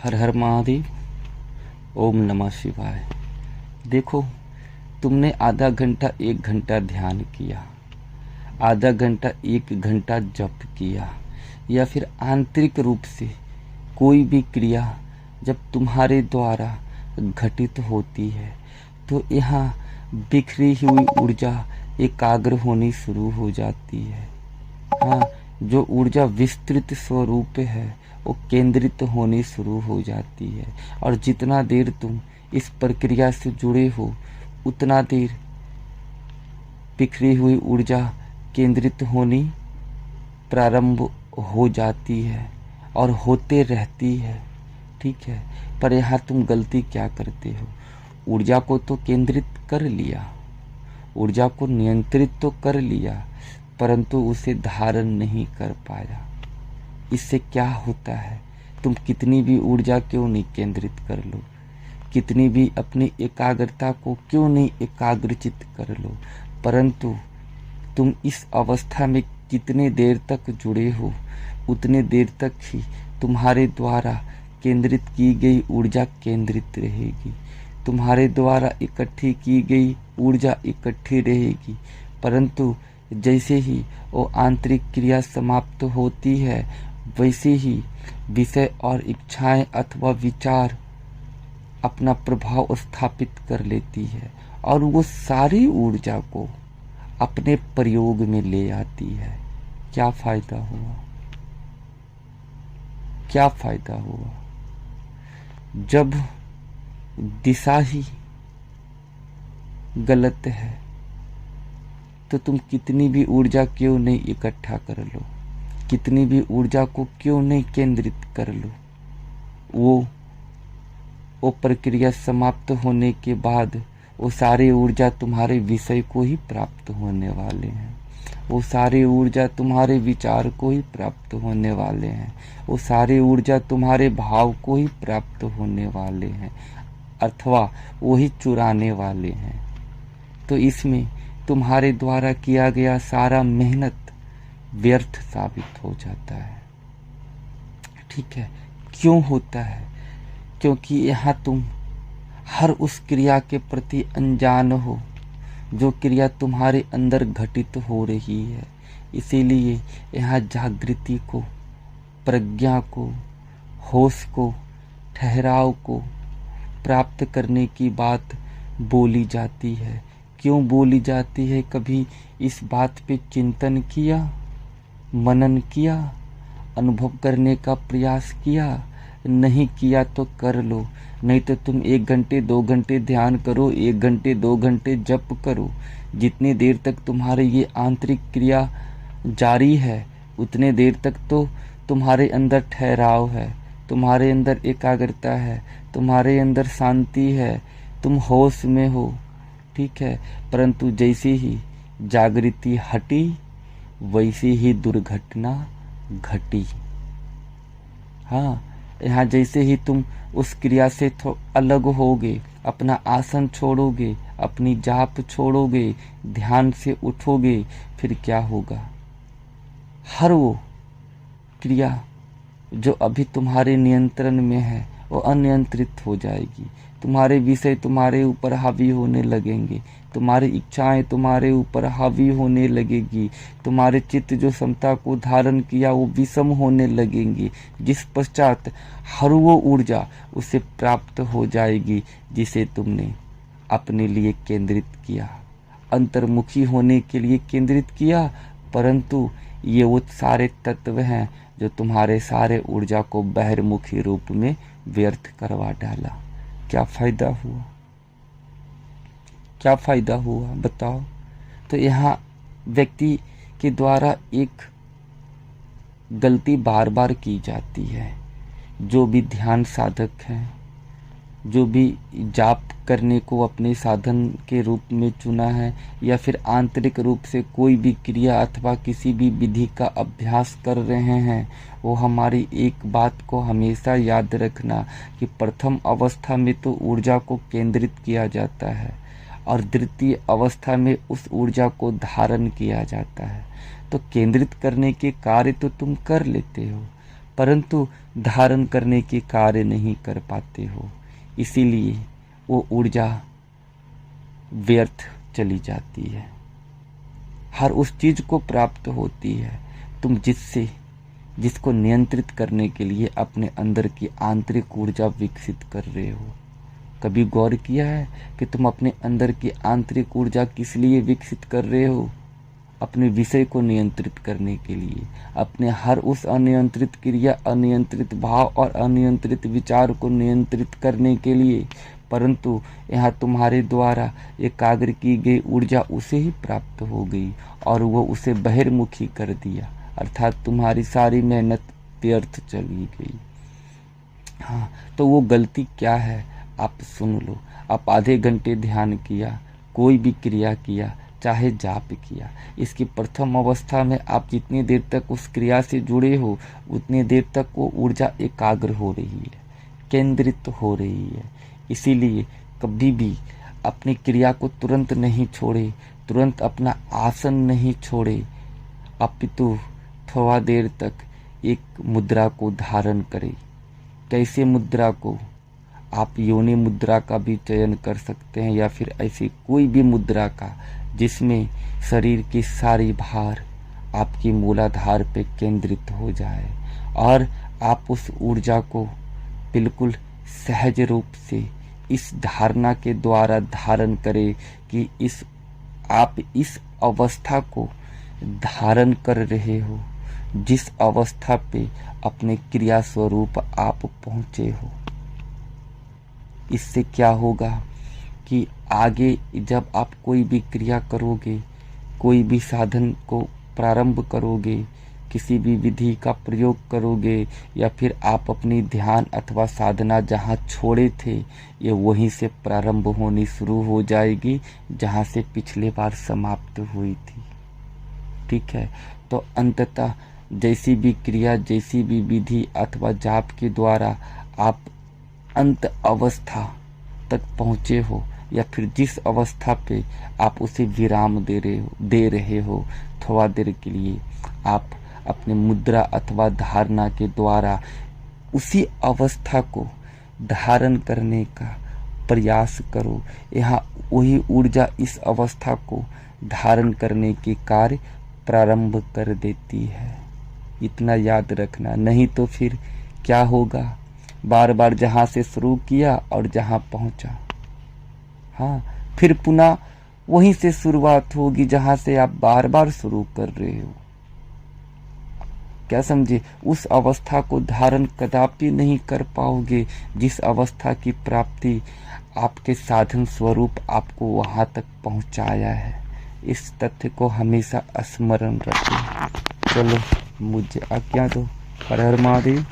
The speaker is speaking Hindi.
हर हर महादेव। ओम नमः शिवाय। देखो, तुमने आधा घंटा 1 घंटा ध्यान किया, आधा घंटा 1 घंटा जप किया, या फिर आंतरिक रूप से कोई भी क्रिया जब तुम्हारे द्वारा घटित होती है तो यहाँ बिखरी हुई ऊर्जा एकाग्र होनी शुरू हो जाती है। हाँ, जो ऊर्जा विस्तृत स्वरूप है वो केंद्रित होनी शुरू हो जाती है, और जितना देर तुम इस प्रक्रिया से जुड़े हो उतना देर बिखरी हुई ऊर्जा केंद्रित होनी प्रारंभ हो जाती है और होते रहती है। ठीक है, पर यहाँ तुम गलती क्या करते हो? ऊर्जा को तो केंद्रित कर लिया, ऊर्जा को नियंत्रित तो कर लिया, परंतु उसे धारण नहीं कर पाया। इससे क्या होता है? तुम कितनी भी ऊर्जा क्यों नहीं केंद्रित कर लो, कितनी भी अपनी एकाग्रता को क्यों नहीं एकाग्रचित कर लो, परंतु तुम इस अवस्था में कितने देर तक जुड़े हो उतने देर तक ही तुम्हारे द्वारा केंद्रित की गई ऊर्जा केंद्रित रहेगी, तुम्हारे द्वारा इकट्ठी की गई ऊर्जा इकट्ठी रहेगी। परंतु जैसे ही वो आंतरिक क्रिया समाप्त होती है वैसे ही विषय और इच्छाएं अथवा विचार अपना प्रभाव स्थापित कर लेती है और वो सारी ऊर्जा को अपने प्रयोग में ले आती है। क्या फायदा हुआ? क्या फायदा हुआ? जब दिशा ही गलत है तो तुम कितनी भी ऊर्जा क्यों नहीं इकट्ठा कर लो, कितनी भी ऊर्जा को क्यों नहीं केंद्रित कर लो, वो प्रक्रिया समाप्त होने के बाद वो सारी ऊर्जा तुम्हारे विषय को ही प्राप्त होने वाले हैं, वो सारी ऊर्जा तुम्हारे विचार को ही प्राप्त होने वाले हैं, वो सारी ऊर्जा तुम्हारे भाव को ही प्राप्त होने वाले हैं, अथवा वो ही चुराने वाले हैं। तो इसमें तुम्हारे द्वारा किया गया सारा मेहनत व्यर्थ साबित हो जाता है। ठीक है, क्यों होता है? क्योंकि यहाँ तुम हर उस क्रिया के प्रति अनजान हो जो क्रिया तुम्हारे अंदर घटित हो रही है। इसीलिए यहाँ जागृति को, प्रज्ञा को, होश को, ठहराव को प्राप्त करने की बात बोली जाती है। क्यों बोली जाती है? कभी इस बात पे चिंतन किया, मनन किया, अनुभव करने का प्रयास किया? नहीं किया तो कर लो, नहीं तो तुम 1 घंटे 2 घंटे ध्यान करो, 1 घंटे 2 घंटे जप करो। जितनी देर तक तुम्हारे ये आंतरिक क्रिया जारी है उतने देर तक तो तुम्हारे अंदर ठहराव है, तुम्हारे अंदर एकाग्रता है, तुम्हारे अंदर शांति है, तुम होश में हो। ठीक है, परंतु जैसे ही जागृति हटी वैसे ही दुर्घटना घटी। हाँ, यहाँ जैसे ही तुम उस क्रिया से अलग होगे, अपना आसन छोड़ोगे, अपनी जाप छोड़ोगे, ध्यान से उठोगे, फिर क्या होगा? हर वो क्रिया जो अभी तुम्हारे नियंत्रण में है वो अनियंत्रित हो जाएगी। तुम्हारे विषय तुम्हारे ऊपर हावी होने लगेंगे, तुम्हारी इच्छाएं तुम्हारे ऊपर हावी होने लगेगी, तुम्हारे चित्त जो समता को धारण किया वो विषम होने लगेंगी, जिस पश्चात हर वो ऊर्जा उसे प्राप्त हो जाएगी जिसे तुमने अपने लिए केंद्रित किया, अंतर्मुखी होने के लिए केंद्रित किया। परंतु ये वो सारे तत्व हैं जो तुम्हारे सारे ऊर्जा को बहिर्मुखी रूप में व्यर्थ करवा डाला। क्या फायदा हुआ? क्या फायदा हुआ बताओ? तो यहाँ व्यक्ति के द्वारा एक गलती बार बार की जाती है। जो भी ध्यान साधक हैं, जो भी जाप करने को अपने साधन के रूप में चुना है, या फिर आंतरिक रूप से कोई भी क्रिया अथवा किसी भी विधि का अभ्यास कर रहे हैं, वो हमारी एक बात को हमेशा याद रखना कि प्रथम अवस्था में तो ऊर्जा को केंद्रित किया जाता है और द्वितीय अवस्था में उस ऊर्जा को धारण किया जाता है। तो केंद्रित करने के कार्य तो तुम कर लेते हो, परंतु धारण करने के कार्य नहीं कर पाते हो, इसीलिए वो ऊर्जा व्यर्थ चली जाती है। हर उस चीज को प्राप्त होती है तुम जिसको नियंत्रित करने के लिए अपने अंदर की आंतरिक ऊर्जा विकसित कर रहे हो। कभी गौर किया है कि तुम अपने अंदर की आंतरिक ऊर्जा किस लिए विकसित कर रहे हो? अपने विषय को नियंत्रित करने के लिए, अपने हर उस अनियंत्रित क्रिया, अनियंत्रित भाव और अनियंत्रित विचार को नियंत्रित करने के लिए। परंतु यहाँ तुम्हारे द्वारा एकाग्र की गई ऊर्जा उसे ही प्राप्त हो गई और वो उसे बहिर्मुखी कर दिया, अर्थात तुम्हारी सारी मेहनत व्यर्थ चली गई। हाँ, तो वो गलती क्या है आप सुन लो। आप आधे घंटे ध्यान किया, कोई भी क्रिया किया, चाहे जाप किया, इसकी प्रथम अवस्था में आप जितनी देर तक उस क्रिया से जुड़े हो उतनी देर तक वो ऊर्जा एकाग्र हो रही है, केंद्रित हो रही है। इसीलिए कभी भी अपनी क्रिया को तुरंत नहीं छोड़े, तुरंत अपना आसन नहीं छोड़े, अपितु थोड़ा देर तक एक मुद्रा को धारण करें। कैसे मुद्रा को? आप योनि मुद्रा का भी चयन कर सकते हैं या फिर ऐसी कोई भी मुद्रा का जिसमें शरीर की सारी भार आपकी मूलाधार पे केंद्रित हो जाए और आप उस ऊर्जा को बिल्कुल सहज रूप से इस धारणा के द्वारा धारण करें कि आप इस अवस्था को धारण कर रहे हो जिस अवस्था पे अपने क्रिया स्वरूप आप पहुंचे हो। इससे क्या होगा कि आगे जब आप कोई भी क्रिया करोगे, कोई भी साधन को प्रारंभ करोगे, किसी भी विधि का प्रयोग करोगे या फिर आप अपनी ध्यान अथवा साधना जहाँ छोड़े थे ये वहीं से प्रारंभ होनी शुरू हो जाएगी जहाँ से पिछले बार समाप्त हुई थी। ठीक है, तो अंततः जैसी भी क्रिया, जैसी भी विधि अथवा जाप के द्वारा आप अंत अवस्था तक पहुँचे हो या फिर जिस अवस्था पे आप उसे विराम दे रहे हो, थोड़ा देर के लिए आप अपने मुद्रा अथवा धारणा के द्वारा उसी अवस्था को धारण करने का प्रयास करो। यहाँ वही ऊर्जा इस अवस्था को धारण करने के कार्य प्रारंभ कर देती है। इतना याद रखना, नहीं तो फिर क्या होगा, बार बार जहाँ से शुरू किया और जहाँ पहुँचा, हाँ फिर पुनः वहीं से शुरुआत होगी जहाँ से आप बार बार शुरू कर रहे हो। क्या समझे? उस अवस्था को धारण कदापि नहीं कर पाओगे जिस अवस्था की प्राप्ति आपके साधन स्वरूप आपको वहां तक पहुंचाया है। इस तथ्य को हमेशा स्मरण रखें। चलो मुझे आज्ञा दो। हर हर महादेव।